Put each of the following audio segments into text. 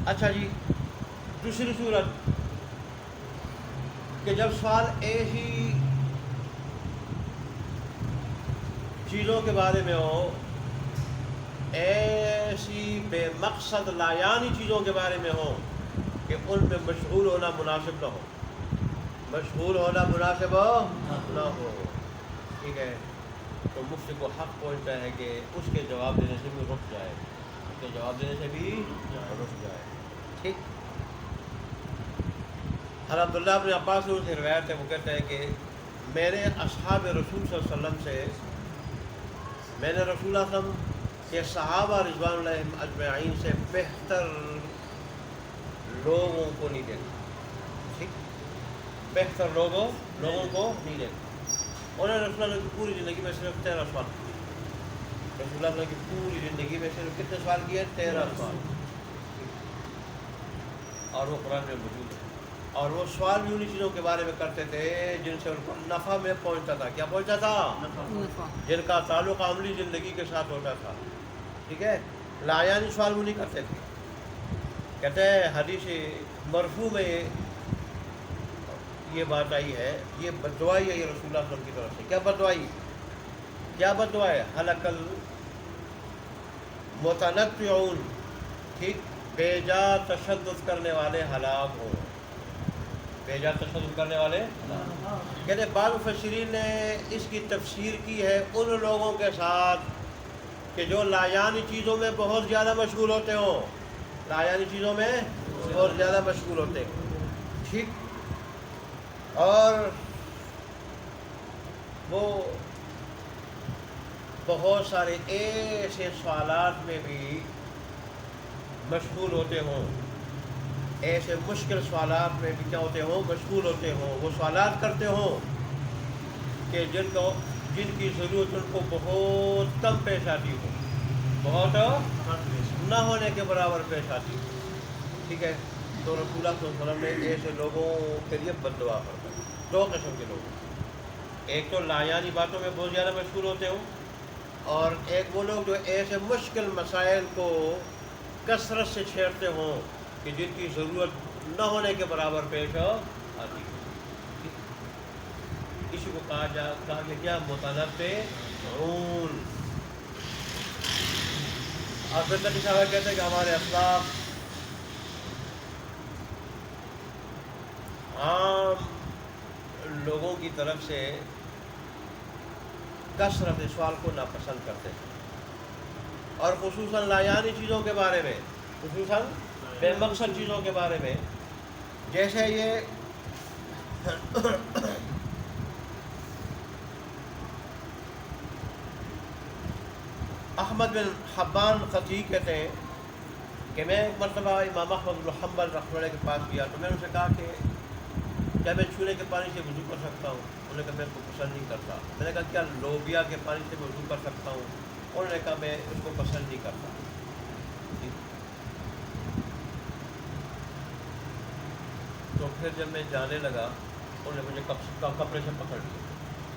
اچھا جی، دوسری صورت کہ جب سوال ایسی چیزوں کے بارے میں ہو، ایسی بے مقصد لایانی چیزوں کے بارے میں ہو کہ ان میں مشغول ہونا مناسب نہ ہو، مشغول ہونا مناسب نہ ہو، ٹھیک ہے، تو مفتی کو حق پہنچتا ہے کہ اس کے جواب دینے سے بھی رک جائے، اس کے جواب دینے سے بھی رک جائے، ٹھیک۔ حضرت عبداللہ بن عباس سے روایت ہے، وہ کہتے ہیں کہ میرے اصحاب رسول صلی اللہ علیہ وسلم سے میں نے رسول اللہ صلی اللہ علیہ وسلم کے صحابہ رضوان اللہ اجمعین سے بہتر لوگوں کو نہیں دیکھا، ٹھیک، بہتر لوگوں کو نہیں دیکھا۔ انہوں نے رسول اللہ کی پوری زندگی میں صرف 13 سوال کیے، رسول اللہ کی پوری زندگی میں صرف کتنے سوال کیے؟ 13 سوال، اور وہ قرآن میں موجود ہے، اور وہ سوال بھی انہی چیزوں کے بارے میں کرتے تھے جن سے ان کو نفع میں پہنچتا تھا۔ کیا پہنچتا تھا؟ جن کا تعلق عملی زندگی کے ساتھ ہوتا تھا، ٹھیک ہے، لایانی سوال وہ نہیں کرتے تھے۔ کہتے ہیں حدیث مرفوع میں یہ بات آئی ہے، یہ بددعائی ہے یہ رسول اللہ صلی اللہ علیہ وسلم کی طرف سے۔ کیا بددعائی؟ کیا بددعا ہے؟ ہلک المتنطعون، ٹھیک، بے جا تشدد کرنے والے ہلاک ہوں، بے جا تشدد کرنے والے۔ کہتے ہیں بعض مفسرین نے اس کی تفسیر کی ہے ان لوگوں کے ساتھ کہ جو لایانی چیزوں میں بہت زیادہ مشغول ہوتے ہوں، لایانی چیزوں میں بہت زیادہ مشغول ہوتے ہیں، ٹھیک، اور وہ بہت سارے ایسے سوالات میں بھی مشغول ہوتے ہوں، ایسے مشکل سوالات میں بھی کیا ہوتے ہوں؟ مشغول ہوتے ہوں، وہ سوالات کرتے ہوں کہ جن کی ضرورت ان کو بہت کم پیش آتی ہو، بہت نہ ہونے کے برابر پیش آتی ہو، ٹھیک ہے۔ تو رسول اللہ صلی اللہ علیہ وسلم نے ایسے لوگوں کے لیے بد دعا فرمائی۔ دو قسم کے لوگ، ایک تو لایانی باتوں میں بہت زیادہ مشغول ہوتے ہوں، اور ایک وہ لوگ جو ایسے مشکل مسائل کو کثرت سے چھیڑتے ہوں کہ جن کی ضرورت نہ ہونے کے برابر پیش آتی ہے، اسی کو کہا کہ کیا؟ متنطعون۔ اور پھر نبی صاحب کہتے ہیں کہ ہمارے اسلاف عام لوگوں کی طرف سے کثرت سوال کو ناپسند کرتے ہیں، اور خصوصاً لایانی چیزوں کے بارے میں، خصوصاً بے مقصد چیزوں کے بارے میں، جیسے یہ احمد بن حبان قطعی کہتے ہیں کہ میں ایک مرتبہ امام احمد بن حنبل رحمۃ اللہ کے پاس گیا تو میں نے ان سے کہا کہ کیا میں چولہے کے پانی سے وضو کر سکتا ہوں؟ انہوں نے کہا میں اس کو پسند نہیں کرتا۔ میں نے کہا کیا لوبیا کے پانی سے وضو کر سکتا ہوں؟ انہوں نے کہا میں اس کو پسند نہیں کرتا۔ تو پھر جب میں جانے لگا انہوں نے مجھے کپڑے سے پکڑ لیا،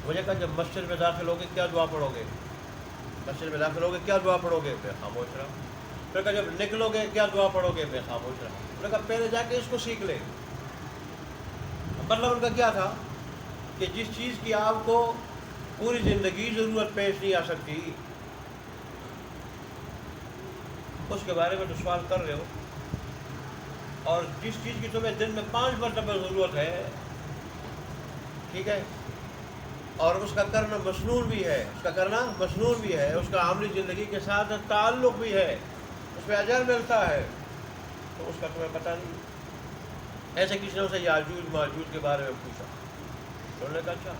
مجھے کہا جب مسجد میں داخل ہوگے کیا دعا پڑھو گے؟ مسجد میں داخل ہوگے کیا دعا پڑھو گے؟ میں خاموش رہا۔ پھر کہا جب نکلو گے کیا دعا پڑھو گے؟ میں خاموش رہا۔ میں نے کہا پہلے جا کے اس کو سیکھ لے۔ مطلب ان کا کیا تھا کہ جس چیز کی آپ کو پوری زندگی ضرورت پیش نہیں آ سکتی اس کے بارے میں تو سوال کر رہے ہو، اور جس چیز کی تمہیں دن میں 5 مرتبہ ضرورت ہے، ٹھیک ہے، اور اس کا کرنا مسنون بھی ہے، اس کا کرنا مسنون بھی ہے، اس کا عملی زندگی کے ساتھ تعلق بھی ہے، اس پہ اجر ملتا ہے، تو اس کا تمہیں پتہ نہیں۔ ایسے کسی نے اسے یاجوج ماجوج کے بارے میں پوچھا، انہوں نے کہا اچھا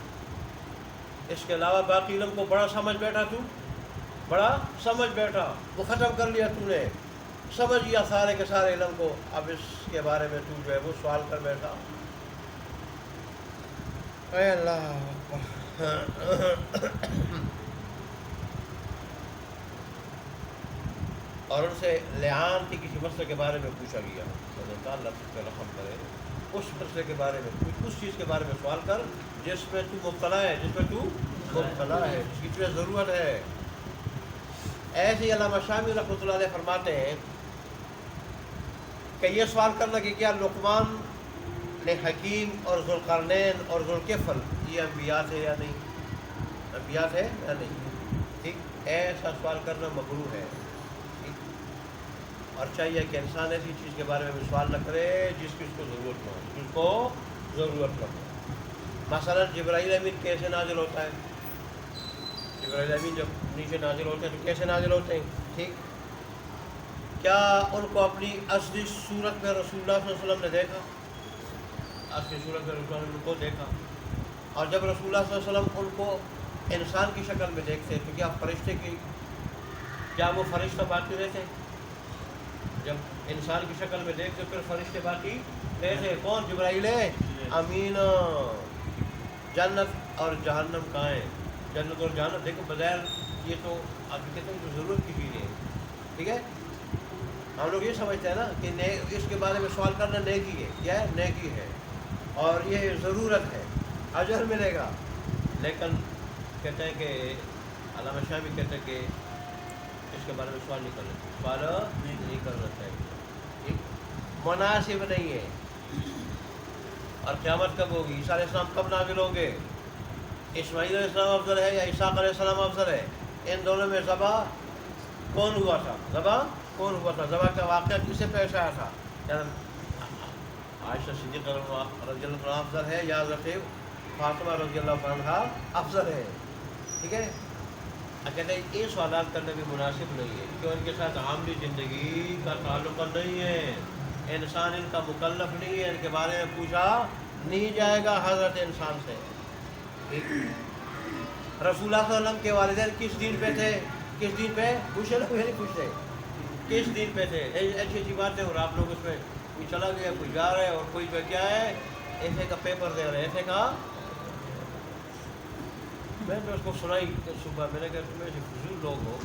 اس کے علاوہ باقی علم کو بڑا سمجھ بیٹھا، تو بڑا سمجھ بیٹھا، وہ ختم کر لیا، تو نے سمجھ گیا سارے کے سارے علم کو، اب اس کے بارے میں تو جو ہے وہ سوال کر بیٹھا۔ اے اللہ اور ان سے لعان کی کسی مسئلے کے بارے میں پوچھا گیا، انہوں نے کہا اللہ تجھ پہ رحم کرے، اس مسئلے کے بارے میں پوچھ، اس چیز کے بارے میں سوال کر جس میں تو مبتلا ہے، جس میں تو مبتلا ہے، جس کی تجھے ضرورت ہے۔ ایسے ہی علامہ شامی رحمۃ اللہ علیہ فرماتے ہیں کہ یہ سوال کرنا کہ کیا لقمان نے حکیم اور ذوالقرنین اور ذوالکفل یہ انبیاء تھے یا نہیں، انبیاء تھے یا نہیں؟ ٹھیک، ایسا سوال کرنا مکروہ ہے، ٹھیک، اور چاہیے کہ انسان ایسی چیز کے بارے میں بھی سوال نہ کرے جس کی اس کو ضرورت نہ ہو، جس کو ضرورت نہ ہو۔ مثلا جبرائیل امین کیسے نازل ہوتا ہے؟ جبرائیل امین جب نیچے نازل ہوتے ہیں تو کیسے نازل ہوتے ہیں؟ ٹھیک، کیا ان کو اپنی اصلی صورت میں رسول اللہ صلی اللہ علیہ وسلم نے دیکھا؟ اصلی صورت میں رسول اللہ نے ان کو دیکھا، اور جب رسول اللہ صلی اللہ علیہ وسلم ان کو انسان کی شکل میں دیکھتے تو کیا فرشتے کی، کیا وہ فرشتہ باقی رہتے؟ جب انسان کی شکل میں دیکھتے پھر فرشتے باقی رہتے؟ کون؟ جبرائیل امین۔ جنت اور جہنم کہاں ہیں؟ جنت اور جہنم دیکھو بظاہر یہ تو آپ کہتے ہیں کہ ضرورت کی چیزیں ہیں، ٹھیک ہے، ہم لوگ یہ سمجھتے ہیں نا کہ اس کے بارے میں سوال کرنا نیکی ہے، کیا ہے؟ نیکی ہے، اور یہ ضرورت ہے، اجر ملے گا، لیکن کہتے ہیں کہ علامہ شامی کہتے ہیں کہ اس کے بارے میں سوال نہیں کرنا چاہیے، سوال نہیں کرنا چاہیے، مناسب نہیں ہے۔ اور قیامت کب ہوگی؟ عیسیٰ علیہ السلام کب نازل ہوں گے؟ اسماعیل علیہ السلام افضل ہے یا اسحاق علیہ السلام افضل ہے؟ ان دونوں میں ذبح کون ہوا تھا؟ ذبح کون ہوا تھا؟ ذبح کا واقعہ کس سے پیش آیا تھا؟ عائشہ صدیقہ رضی اللہ عنہ افضل ہے یا حضرت فاطمہ رضی اللہ عنہا افضل ہے؟ ٹھیک ہے، کہتے ہیں یہ سوالات کرنے بھی مناسب نہیں ہے کہ ان کے ساتھ عاملی زندگی کا تعلق نہیں ہے، انسان ان کا مکلف نہیں ہے، ان کے بارے میں پوچھا نہیں جائے گا حضرت انسان سے۔ رسول اللہ صلی اللہ علیہ وسلم کے والدین کس دین پہ تھے؟ کس دین پہ؟ پوچھے لوگ نہیں پوچھتے، کس دین پہ تھے؟ اچھی اچھی باتیں، اور آپ لوگ اس میں کوئی چلا گیا، کوئی جا رہا ہے، اور کوئی پہ کیا ہے ایسے کا پیپر دے رہے ہیں، ایسے کا۔ میں نے اس کو سنائی صبح، میں نے کہا تم ایسے فضول لوگ ہو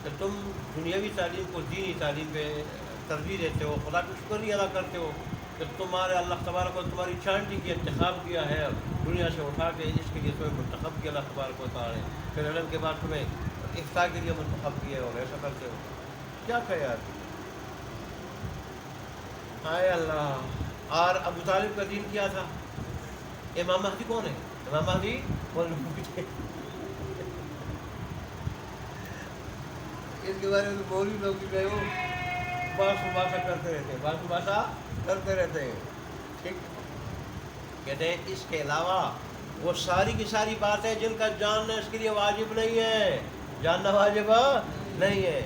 کہ تم دنیاوی تعلیم کو دینی تعلیم پہ ترجیح دیتے ہو، خدا کا شکر نہیں ادا کرتے ہو کہ تمہارے اللہ تبارک و تمہاری چانٹی کی انتخاب کیا ہے دنیا سے اٹھا کے، اس کے لیے تمہیں منتخب کیا اللہ تبارک و تعالیٰ نے، پھر علم کے بعد تمہیں افتاء کے لیے منتخب کیا ہے، اور ایسا کرتے ہو، کیا کہے یار؟ ہائے اللہ۔ اور ابو طالب کا دین کیا تھا؟ امام مہدی کون ہے؟ امام مہدی اس کے بارے میں مولوی لوگ بھی گئے ہو باس مباحثہ کرتے رہتے ہیں، باس مباحثہ کرتے رہتے ہیں، ٹھیک، کہتے ہیں اس کے علاوہ وہ ساری کی ساری باتیں جن کا جاننا اس کے لیے واجب نہیں ہے، جاننا واجب نہیں ہے،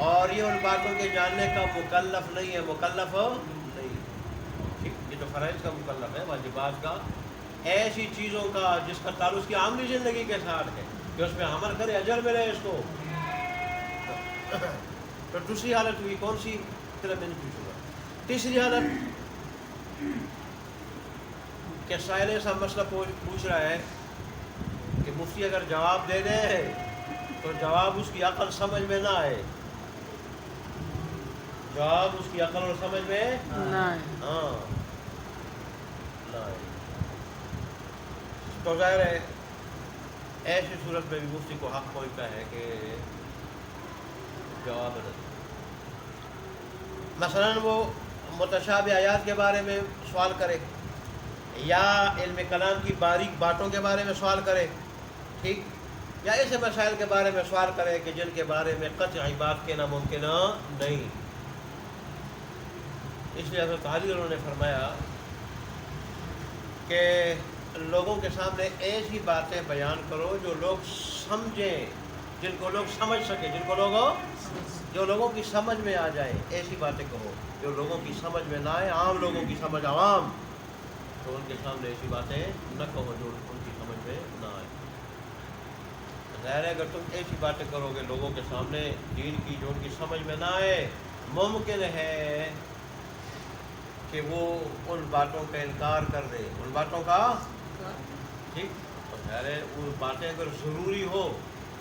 اور یہ ان باتوں کے جاننے کا مکلف نہیں ہے، مکلف نہیں، ٹھیک، یہ تو فرائض کا مکلف ہے، واجبات کا، ایسی چیزوں کا جس کا تعلق اس کی عاملی زندگی کے ساتھ ہے کہ اس میں عمل کرے اجر ملے اس کو۔ تو دوسری حالت ہوئی کون سی؟ پھر میں نہیں پوچھوں گا۔ تیسری حالت کہ سائل ایسا مسئلہ پوچھ رہا ہے کہ مفتی اگر جواب دے دے تو جواب اس کی عقل سمجھ میں نہ آئے، جواب اس کی عقل اور سمجھ میں نہ آئے، تو ظاہر ہے ایسی صورت میں بھی مفتی کو حق پہنچتا ہے کہ جواب نہ دے۔ مثلاً وہ متشابہ آیات کے بارے میں سوال کرے، یا علم کلام کی باریک باتوں کے بارے میں سوال کرے، ٹھیک، یا ایسے مسائل کے بارے میں سوال کرے کہ جن کے بارے میں قطعی بات کہنا ممکن نہیں۔ اس لیے حضرت علی انہوں نے فرمایا کہ لوگوں کے سامنے ایسی باتیں بیان کرو جو لوگ سمجھیں، جن کو لوگ سمجھ سکیں، جو لوگوں کی سمجھ میں آ جائے، ایسی باتیں کہو جو لوگوں کی سمجھ میں نہ آئے، عام لوگوں کی سمجھ، عوام، تو ان کے سامنے ایسی باتیں نہ کہو جو ان کی سمجھ میں نہ آئے۔ ظاہر ہے اگر تم ایسی باتیں کرو گے لوگوں کے سامنے دین کی جو ان کی سمجھ میں نہ آئے، ممکن ہے کہ وہ ان باتوں کا انکار کر دے، ان باتوں کا، ٹھیک، تو ظاہر ہے ان باتیں اگر ضروری ہو،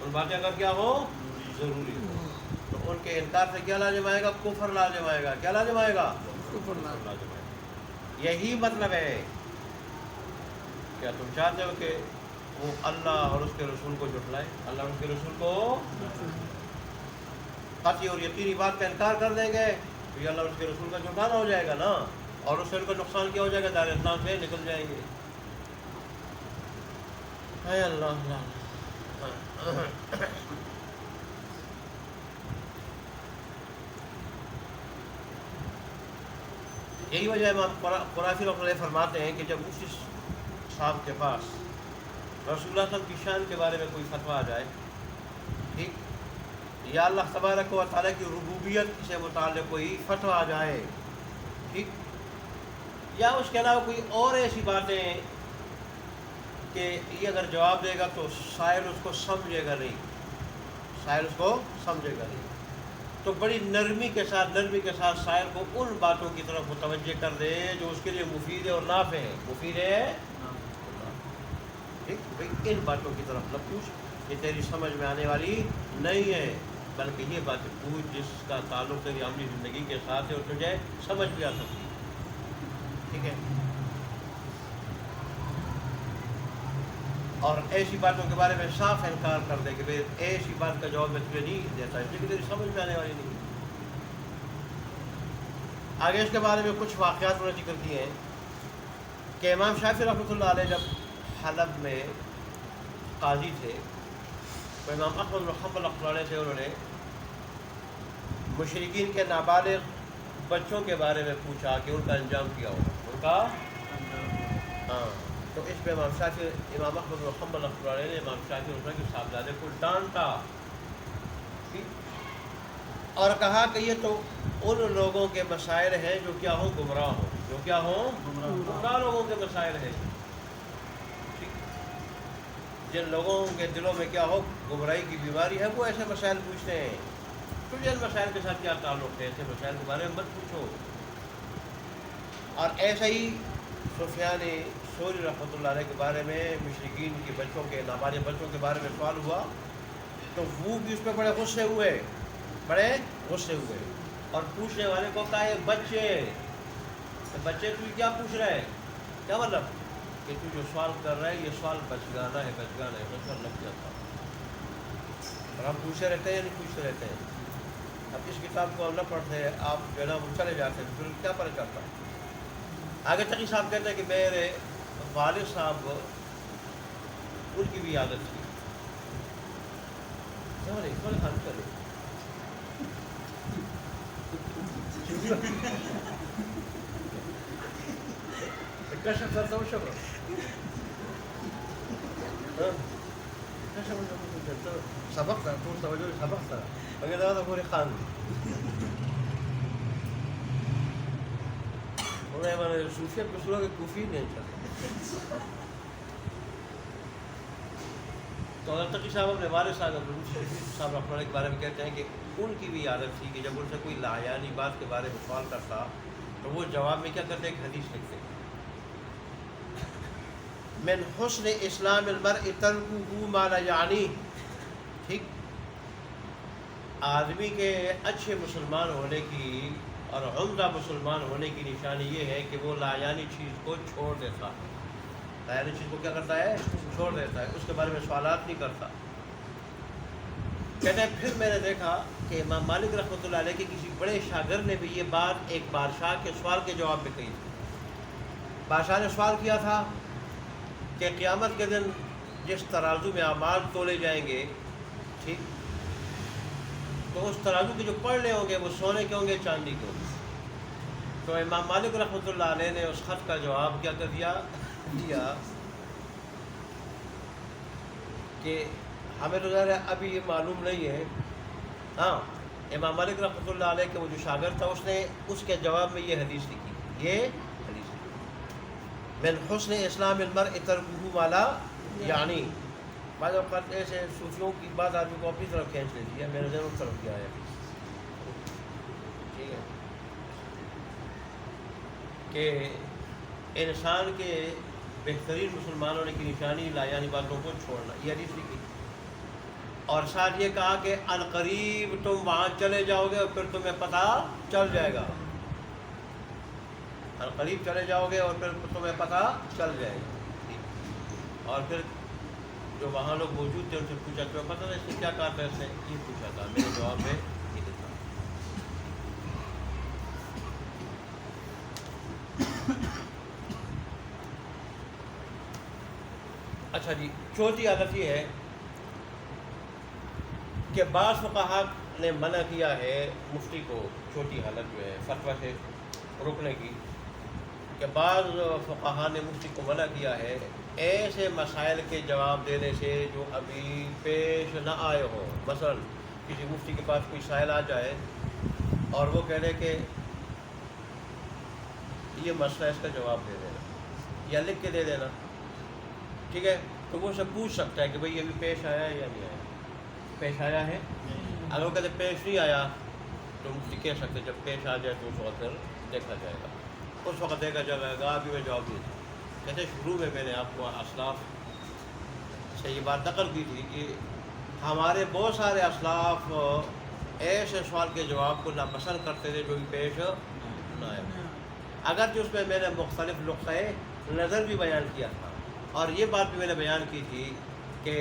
ان باتیں اگر کیا ہو، ضروری ہو، تو ان کے انکار سے کیا لازم آئے گا؟ کفر لازم آئے گا۔ کیا لازم آئے گا؟ کفر لازم آئے گا۔ یہی مطلب ہے، کیا تم چاہتے ہو کہ وہ اللہ اور اس کے رسول کو جھٹلائے؟ اللہ اور اس کے رسول کو قطعی اور یقینی بات کا انکار کر دیں گے تو یہ اللہ اس کے رسول کا جھٹلانا ہو جائے گا نا، اور اس سے ان کا نقصان کیا ہو جائے گا، دار اسلام سے نکل جائیں گے۔ اے اللہ یہی وجہ امام قرافی رحمۃ اللہ فرماتے ہیں کہ جب اسی صاحب کے پاس رسول اللہ صلی اللہ علیہ وسلم کی شان کے بارے میں کوئی فتویٰ آ جائے، ٹھیک، یا اللہ تبارک و تعالیٰ کی ربوبیت سے متعلق کوئی فتویٰ آ جائے، ٹھیک، یا اس کے علاوہ کوئی اور ایسی باتیں کہ یہ اگر جواب دے گا تو سائل اس کو سمجھے گا نہیں، سائل اس کو سمجھے گا نہیں، تو بڑی نرمی کے ساتھ سائل کو ان باتوں کی طرف متوجہ کر دے جو اس کے لیے مفید اور نافع ہے، مفید ہے، ٹھیک، بھائی ان باتوں کی طرف نہ پوچھ، یہ تیری سمجھ میں آنے والی نہیں ہے، بلکہ یہ باتیں پوچھ جس کا تعلق تیری عملی زندگی کے ساتھ ہے اور تجھے سمجھ بھی آ سکتی ہے، ٹھیک ہے۔ اور ایسی باتوں کے بارے میں صاف انکار کر دے کہ بھائی ایسی بات کا جواب میں تجھے نہیں دیتا، اس لیے کہ تیری سمجھ میں آنے والی نہیں۔ آگے اس کے بارے میں کچھ واقعات انہوں نے ذکر کیے ہیں کہ امام شافعی رحمۃ اللہ علیہ جب حلب میں قاضی تھے تو امام احمد بن حنبل رحمۃ اللہ علیہ سے انہوں نے مشرکین کے نابالغ بچوں کے بارے میں پوچھا کہ ان کا انجام کیا ہوگا، ان کا ہاں، تو اس پہ امام احمد بن حنبل رحمۃ اللہ علیہ نے امام شافعی رحمۃ اللہ کے صاحبزادے کو ڈانٹا اور کہا کہ یہ تو ان لوگوں کے مسائل ہیں جو کیا ہوں گمراہ ہوں، جو کیا ہوں گمراہ لوگوں کے مسائل ہیں، جن لوگوں کے دلوں میں کیا ہو گمراہی کی بیماری ہے وہ ایسے مسائل پوچھتے ہیں، تجھے ان مسائل کے ساتھ کیا تعلق ہے، ایسے مسائل کے بارے میں مت پوچھو۔ اور ایسا ہی سفیان ثوری رحمۃ اللہ علیہ کے بارے میں مشرکین کے بچوں کے نابالغ بچوں کے بارے میں سوال ہوا تو وہ بھی اس پہ بڑے غصے ہوئے اور پوچھنے والے کو کہا ہے بچے تو کیا پوچھ رہے ہیں، کیا مطلب کہ تو جو سوال کر رہا ہے یہ سوال بچگانا ہے بس پر لگ جاتا، اور ہم پوچھتے رہتے ہیں نہیں پوچھتے رہتے ہیں، اب اس کتاب کو ہم نہ پڑھتے ہیں، آپ جو ہے نا وہ چلے جاتے ہیں، پھر کیا پتہ چلتا ہے۔ آگے تقی صاحب کہتے ہیں کہ میرے والد صاحب ان کی بھی عادت تھی، خان کرے سبق تھا اگر پورے خان صوفیت کو سنو کہ کوفی نہیں چلتا، تو اگر تقی صاحب اپنے والد صاحب رحمۃ اللہ کے بارے میں کہتے ہیں کہ ان کی بھی عادت تھی کہ جب ان سے کوئی لایانی بات کے بارے میں سوال کرتا تو وہ جواب میں کیا کرتے ایک حدیث لکھتے، من حسن اسلام المرء ترکہ ما لا یعنی، ٹھیک، آدمی کے اچھے مسلمان ہونے کی اور عمدہ مسلمان ہونے کی نشانی یہ ہے کہ وہ لایانی چیز کو چھوڑ دیتا ہے، لایانی چیز کو کیا کرتا ہے چھوڑ دیتا ہے، اس کے بارے میں سوالات نہیں کرتا۔ کہتے ہیں پھر میں نے دیکھا کہ امام مالک رحمۃ اللہ علیہ کے کسی بڑے شاگرد نے بھی یہ بات ایک بادشاہ کے سوال کے جواب میں کہی تھی۔ بادشاہ نے سوال کیا تھا کہ قیامت کے دن جس ترازو میں اعمال تولے جائیں گے، ٹھیک، تو اس ترازو کے جو پلڑے ہوں گے وہ سونے کے ہوں گے چاندی کے ہوں گے، تو امام مالک رحمۃ اللہ علیہ نے اس خط کا جواب کیا کر دیا کہ ہمیں تو ظاہر ہے ابھی یہ معلوم نہیں ہے، ہاں امام مالک رحمۃ اللہ علیہ کے وہ جو شاگرد تھا اس نے اس کے جواب میں یہ حدیث لکھی، یہ حدیث من حسن اسلام المرء ترکہ ما لا یعنی۔ بعض اوقات ایسے صوفیوں کی بات آدمی کو اپنی طرف کھینچ لیتی ہے، میرے ذہن اس طرف کیا ہے، ٹھیک ہے، کہ انسان کے بہترین مسلمان ہونے کی نشانی لایانی باتوں کو چھوڑنا، یہ حدیث لکھی، اور ساتھ یہ کہا کہ عنقریب تم وہاں چلے جاؤ گے اور پھر تمہیں پتہ چل جائے گا، عنقریب چلے جاؤ گے اور پھر تمہیں پتہ چل جائے گا۔ اور پھر جو وہاں لوگ موجود تھے ان سے پوچھا کہ پتہ نہیں اس نے کیا کہا تھا، اس نے یہ پوچھا تھا، میرے جواب میں یہ تھا۔ اچھا جی، چوتھی حالت یہ ہے کہ بعض فقہا نے منع کیا ہے مفتی کو چھوٹی حالت جو ہے فتویٰ سے روکنے کی، کہ بعض فقہا نے مفتی کو منع کیا ہے ایسے مسائل کے جواب دینے سے جو ابھی پیش نہ آئے ہوں۔ مثلا کسی مفتی کے پاس کوئی سائل آ جائے اور وہ کہہ رہے کہ یہ مسئلہ اس کا جواب دے دینا یا لکھ کے دے دینا، ٹھیک ہے، تو وہ اسے پوچھ سکتا ہے کہ بھئی ابھی پیش آیا ہے یا نہیں آیا، پیش آیا ہے۔ اگر وہ کہتے پیش نہیں آیا تو مفتی کہہ سکتے جب پیش آ جائے تو اس وقت پھر دیکھا جائے گا، اس وقت دیکھا جائے گا۔ ابھی میں جواب دیا تھا، کہتے شروع میں نے آپ کو اسلاف سے یہ بات نقل کی تھی کہ ہمارے بہت سارے اسلاف ایسے سوال کے جواب کو ناپسند کرتے تھے جو بھی پیش نہ آئے، اگرچہ اس میں نے مختلف نقطۂ نظر بھی بیان کیا تھا، اور یہ بات بھی میں نے بیان کی تھی کہ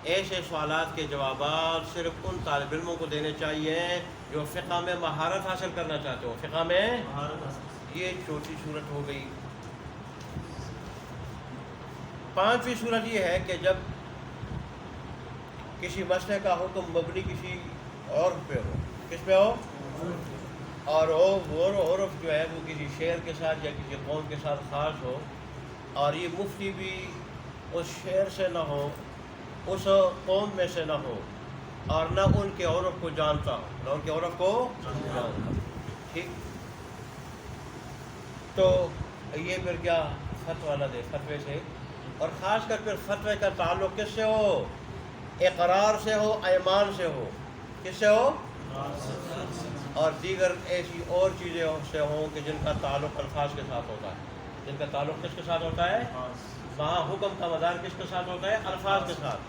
ایسے سوالات کے جوابات صرف ان طالب علموں کو دینے چاہیے جو فقہ میں مہارت حاصل کرنا چاہتے ہو، فقہ میں یہ چھوٹی صورت ہو گئی۔ پانچویں صورت یہ ہے کہ جب کسی مسئلے کا حکم مبنی کسی عرف پہ ہو، کس پہ ہو، اور وہ عرف جو ہے وہ کسی شعر کے ساتھ یا کسی قوم کے ساتھ خاص ہو، اور یہ مفتی بھی اس شعر سے نہ ہو، اس قوم میں سے نہ ہو، اور نہ ان کے عرف کو جانتا ہو، نہ ان کے عرف کو جانتا ہو، ٹھیک، تو یہ پھر کیا فتویٰ نہ دے فتوے سے، اور خاص کر پھر فتوے کا تعلق کس سے ہو، اقرار سے ہو، ایمان سے ہو، کس سے ہو، اور دیگر ایسی اور چیزیں سے ہوں کہ جن کا تعلق الفاظ کے ساتھ ہوتا ہے، جن کا تعلق کس کے ساتھ ہوتا ہے، وہاں حکم کا مدار کس کے ساتھ ہوتا ہے، الفاظ کے ساتھ،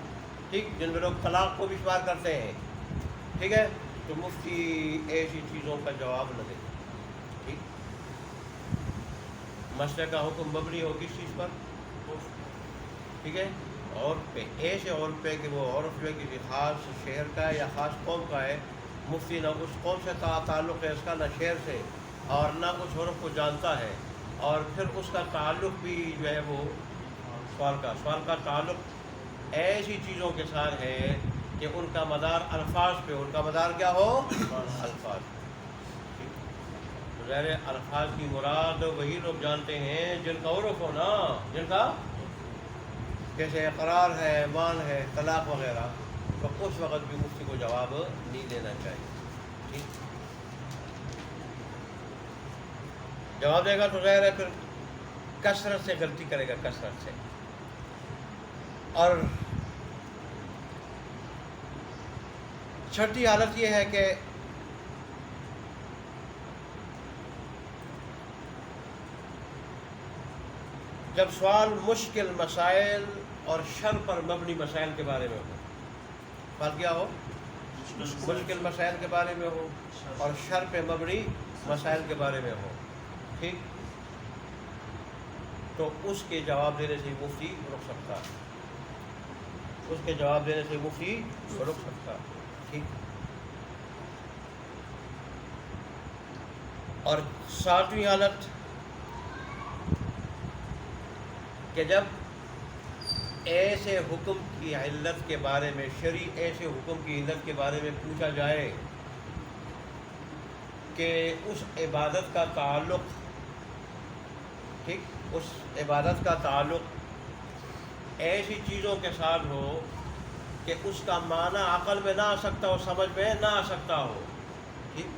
ٹھیک، جن میں لوگ طلاق کو بھی شمار کرتے ہیں، ٹھیک ہے، تو مفتی ایسی چیزوں کا جواب نہ دے، ٹھیک، مسئلے کا حکم مبنی ہو کس چیز پر، ٹھیک ہے، عرف پہ، ایسے عرف پہ کہ وہ عرف جو ہے کسی خاص شہر کا ہے یا خاص قوم کا ہے، مفتی نہ اس قوم سے تعلق ہے اس کا، نہ شہر سے، اور نہ اس عرف کو جانتا ہے، اور پھر اس کا تعلق بھی جو ہے وہ سوال کا تعلق ایسی چیزوں کے ساتھ ہے کہ ان کا مدار الفاظ پہ، ان کا مدار کیا ہو، الفاظ، ظاہر الفاظ کی مراد وہی لوگ جانتے ہیں جن کا عرف ہو نا، جن کا جیسے اقرار ہے، ایمان ہے، طلاق وغیرہ، تو اس وقت بھی مفتی کو جواب نہیں دینا چاہیے، ٹھیک، جواب دے گا تو ظاہر ہے پھر کثرت سے غلطی کرے گا، کثرت سے۔ اور چھٹی حالت یہ ہے کہ جب سوال مشکل مسائل اور شر پر مبنی مسائل کے بارے میں ہو، بات کیا ہو، مشکل مسائل کے بارے میں ہو اور شر پہ مبنی مسائل کے بارے میں ہو، ٹھیک، تو اس کے جواب دینے سے مفتی رک سکتا، اس کے جواب دینے سے مفتی رک سکتا، ٹھیک۔ اور ساتویں حالت کہ جب ایسے حکم کی علت کے بارے میں، شرعی ایسے حکم کی علت کے بارے میں پوچھا جائے کہ اس عبادت کا تعلق، ٹھیک، اس عبادت کا تعلق ایسی چیزوں کے ساتھ ہو کہ اس کا معنی عقل میں نہ آ سکتا ہو، سمجھ میں نہ آ سکتا ہو، ٹھیک،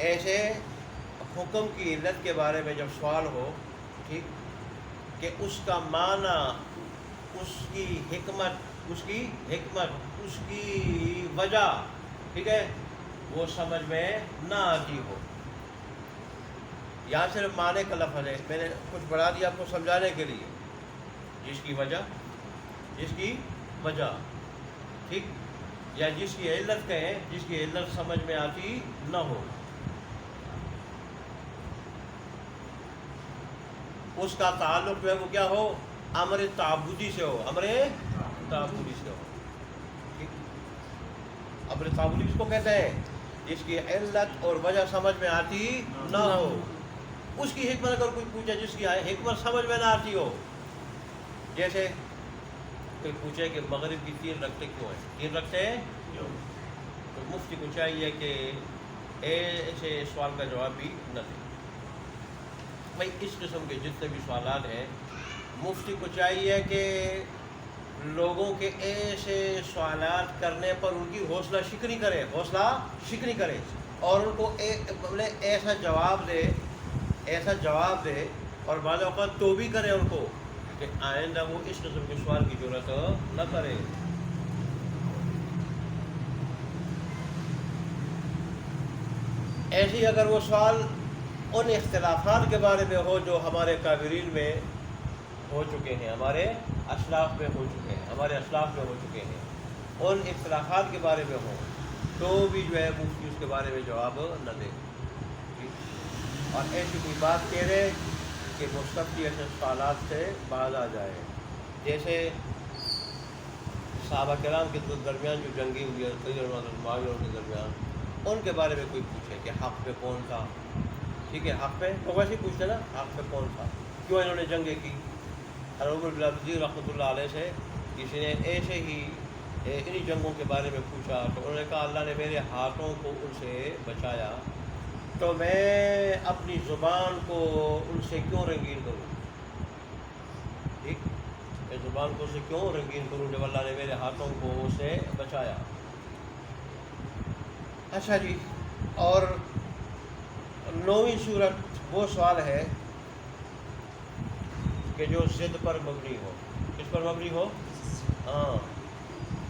ایسے حکم کی علت کے بارے میں جب سوال ہو، ٹھیک، کہ اس کا معنی، اس کی حکمت، اس کی وجہ، ٹھیک ہے، وہ سمجھ میں نہ آتی ہو، یہاں صرف معنی کا لفظ ہے، میں نے کچھ بڑھا دیا آپ کو سمجھانے کے لیے، جس کی وجہ، ٹھیک، یا جس کی علت کہیں، جس کی علت سمجھ میں آتی نہ ہو، اس کا تعلق جو ہے وہ کیا ہو، امر تعبدی سے ہو، امر تعبدی سے ہو، ٹھیک، امر تعبدی کس کو کہتے ہیں، جس کی علت اور وجہ سمجھ میں آتی نہ ہو، اس کی حکمت اگر کوئی پوچھے جس کی حکمت سمجھ میں نہ آتی ہو، جیسے کوئی پوچھے کہ مغرب کی 3 رکعتیں کیوں ہیں، 3 رکعتیں کیوں؟ تو مفتی کو چاہیے کہ ایسے سوال کا جواب بھی نہ دے. بھائی اس قسم کے جتنے بھی سوالات ہیں مفتی کو چاہیے کہ لوگوں کے ایسے سوالات کرنے پر ان کی حوصلہ شکنی کرے اور ان کو ایسا جواب دے اور بعض اوقات تو بھی کرے ان کو کہ آئندہ وہ اس قسم کے سوال کی ضرورت نہ کرے. ایسی اگر وہ سوال ان اختلافات کے بارے میں ہو جو ہمارے کابرین میں ہو چکے ہیں، ہمارے اسلاف میں ہو چکے ہیں، ان اختلافات کے بارے میں ہوں تو بھی جو ہے مفتی اس کے بارے میں جواب نہ دے. اور ایسی کوئی بات کہہ رہے کہ مستقبل ایسے سوالات سے باز آ جائے. جیسے صحابہ کرام کے درمیان جو جنگی ہوئی ہے کے درمیان، ان کے بارے میں کوئی پوچھے کہ حق پہ کون تھا. ٹھیک ہے، حق پہ تو ویسے ہی پوچھتے نا، حق پہ کون تھا، کیوں انہوں نے جنگیں کی. عمر بن عبدالعزیز رحمۃ اللہ علیہ سے کسی نے ایسے ہی انہی جنگوں کے بارے میں پوچھا تو انہوں نے کہا اللہ نے میرے ہاتھوں کو ان سے بچایا تو میں اپنی زبان کو ان سے کیوں رنگین کروں. ٹھیک، میں زبان کو سے کیوں رنگین کروں جب اللہ نے میرے ہاتھوں کو ان سے بچایا. اچھا جی، اور 9ویں صورت وہ سوال ہے کہ جو ضد پر مبنی ہو. کس پر مبنی ہو؟ ہاں،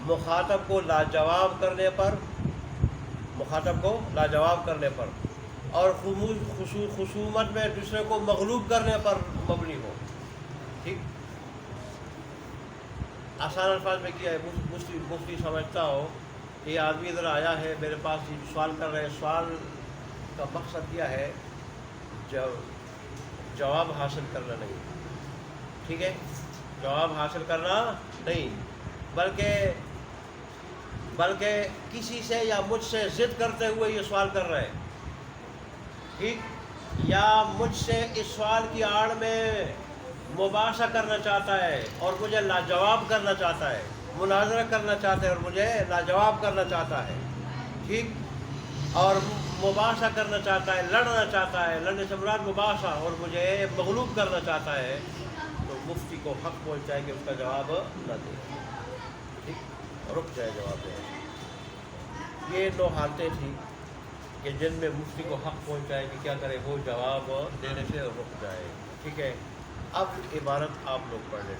مخاطب کو لاجواب کرنے پر اور خصومت میں دوسرے کو مغلوب کرنے پر مبنی ہو. ٹھیک، آسان الفاظ میں کیا ہے، مفتی سمجھتا ہو کہ یہ آدمی ادھر آیا ہے میرے پاس سوال کر رہے ہیں، سوال کا مقصد کیا ہے، جواب حاصل کرنا نہیں. ٹھیک ہے، جواب حاصل کرنا نہیں، بلکہ کسی سے یا مجھ سے ضد کرتے ہوئے یہ سوال کر رہے ہیں. ٹھیک، یا مجھ سے اس سوال کی آڑ میں مباحثہ کرنا چاہتا ہے اور مجھے لاجواب کرنا چاہتا ہے، مناظرہ کرنا چاہتا ہے اور مجھے لاجواب کرنا چاہتا ہے. ٹھیک، اور مباحثہ کرنا چاہتا ہے، لڑنا چاہتا ہے، لڑنے سے مراد مباحثہ، اور مجھے مغلوب کرنا چاہتا ہے، تو مفتی کو حق پہنچتا ہے کہ اس کا جواب نہ دے. ٹھیک، رک جائے جواب دے. یہ 9 حالتیں تھیں کہ جن میں مفتی کو حق پہنچائے کہ کیا کرے، وہ جواب دینے سے رک جائے. ٹھیک ہے، اب عبارت آپ لوگ پڑھ لیں.